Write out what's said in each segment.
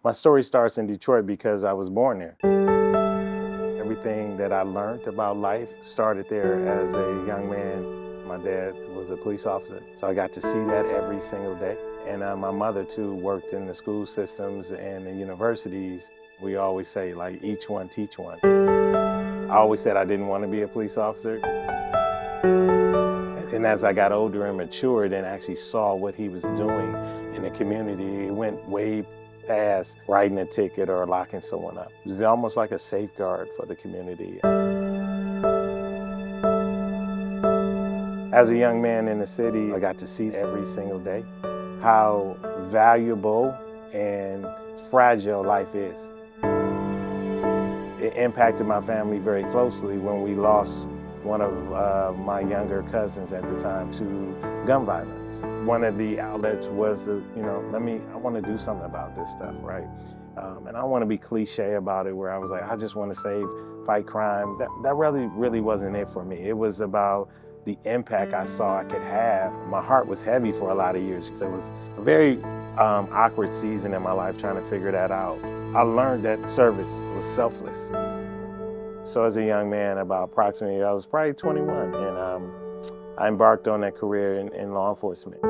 My story starts in Detroit because I was born there. Everything that I learned about life started there as a young man. My dad was a police officer, so I got to see that every single day. And my mother too worked in the school systems and the universities. We always say, like, each one teach one. I always said I didn't want to be a police officer. And as I got older and matured and actually saw what he was doing in the community, it went way past writing a ticket or locking someone up. It was almost like a safeguard for the community. As a young man in the city, I got to see every single day how valuable and fragile life is. It impacted my family very closely when we lost one of my younger cousins at the time to gun violence. One of the outlets was, I want to do something about this stuff, right? And I don't want to be cliche about it where I was like, I just want to fight crime. That really wasn't it for me. It was about the impact I saw I could have. My heart was heavy for a lot of years. So it was a very awkward season in my life trying to figure that out. I learned that service was selfless. So as a young man, I was probably 21, and I embarked on that career in law enforcement.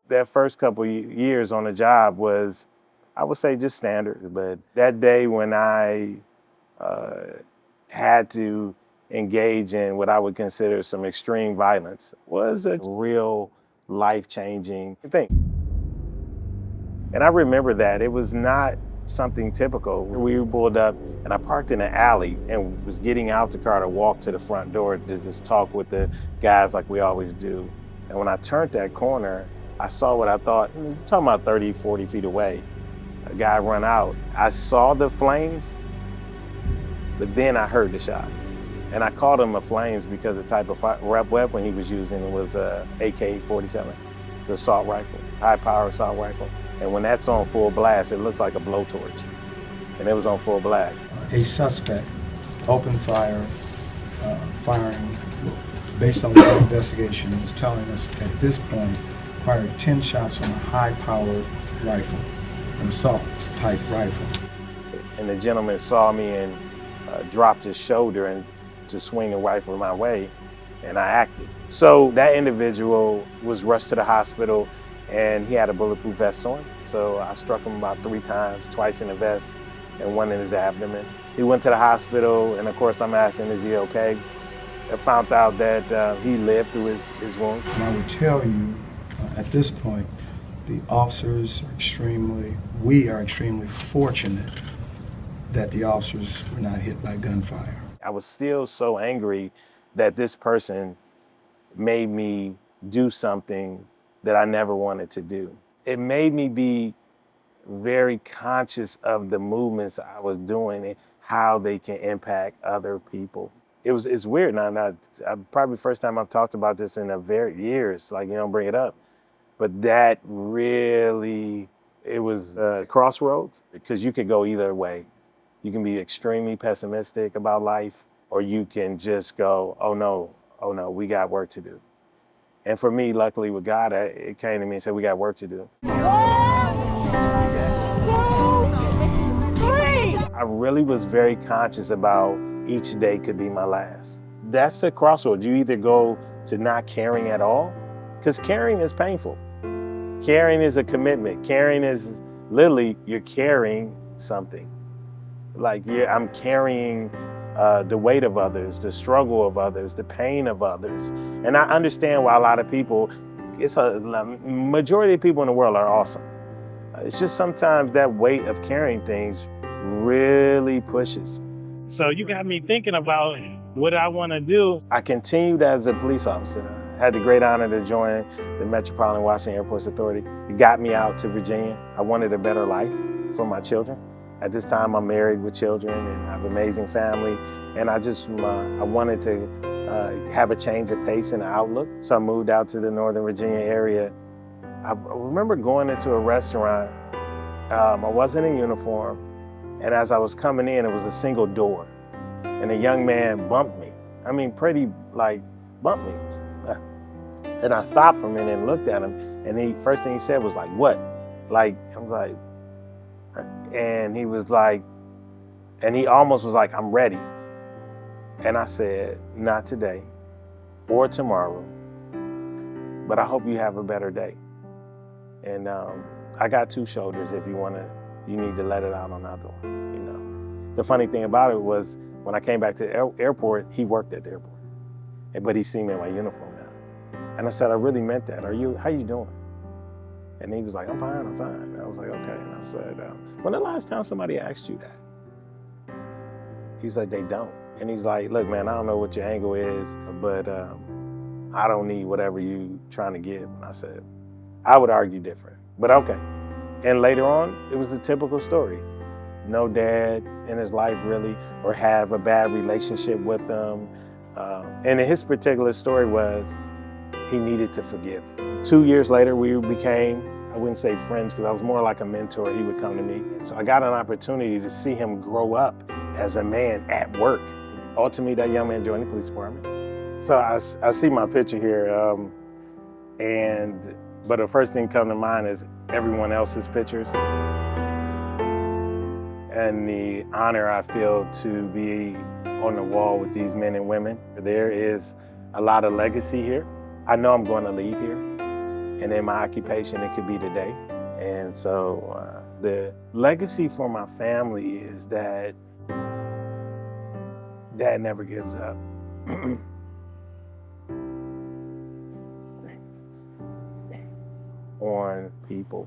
That first couple years on the job was, I would say, just standard. But that day when I had to engage in what I would consider some extreme violence was a real life-changing thing. And I remember that. It was not something typical. We pulled up and I parked in an alley and was getting out the car to walk to the front door to just talk with the guys like we always do. And when I turned that corner, I saw what I thought, I'm talking about 30, 40 feet away, a guy run out. I saw the flames, but then I heard the shots. And I called him a flames because the type of weapon he was using was a AK-47. It's an assault rifle, high-power assault rifle. And when that's on full blast, it looks like a blowtorch. And it was on full blast. A suspect opened fire, firing, based on the investigation, was telling us at this point, fired 10 shots from a high-powered rifle, an assault-type rifle. And the gentleman saw me and dropped his shoulder and to swing the rifle my way, and I acted. So that individual was rushed to the hospital, and he had a bulletproof vest on. So I struck him about 3 times, twice in the vest and one in his abdomen. He went to the hospital, and of course I'm asking, is he okay? I found out that he lived through his wounds. And I would tell you, at this point, the officers we are extremely fortunate that the officers were not hit by gunfire. I was still so angry that this person made me do something that I never wanted to do. It made me be very conscious of the movements I was doing and how they can impact other people. It's weird now. Probably the first time I've talked about this in years, like, you don't bring it up. But that really, it was crossroads, because you could go either way. You can be extremely pessimistic about life, or you can just go, oh no, we got work to do. And for me, luckily with God, it came to me and said, we got work to do. I really was very conscious about each day could be my last. That's the crossroads. You either go to not caring at all, because caring is painful. Caring is a commitment. Caring is literally, you're carrying something. Like, I'm carrying the weight of others, the struggle of others, the pain of others. And I understand why a lot of people, majority of people in the world are awesome. It's just sometimes that weight of carrying things really pushes. So you got me thinking about what I want to do. I continued as a police officer. I had the great honor to join the Metropolitan Washington Airports Authority. It got me out to Virginia. I wanted a better life for my children. At this time, I'm married with children and I have an amazing family. And I wanted to have a change of pace and outlook. So I moved out to the Northern Virginia area. I remember going into a restaurant. I wasn't in uniform. And as I was coming in, it was a single door. And a young man bumped me. I mean, bumped me. And I stopped for a minute and looked at him, and first thing he said was like, "What?" Like, I was like, and he was like, and he almost was like, "I'm ready." And I said, "Not today or tomorrow, but I hope you have a better day. And I got two shoulders if you need to let it out on the other one, you know." The funny thing about it was when I came back to the airport, he worked at the airport, but he seen me in my uniform now. And I said, "I really meant that. How you doing?" And he was like, "I'm fine, I'm fine." And I was like, "Okay." And I said, "When the last time somebody asked you that?" He's like, "They don't." And he's like, "Look, man, I don't know what your angle is, but I don't need whatever you trying to give." And I said, I would argue different, but okay. And later on, it was a typical story. No dad in his life really, or have a bad relationship with them. And his particular story was he needed to forgive. 2 years later, we became, I wouldn't say friends, because I was more like a mentor. He would come to me. So I got an opportunity to see him grow up as a man at work. Ultimately, that young man joined the police department. So I see my picture here, but the first thing come to mind is everyone else's pictures and the honor I feel to be on the wall with these men and women. There is a lot of legacy here. I know I'm going to leave here, and in my occupation, it could be today. And so the legacy for my family is that Dad never gives up. On people.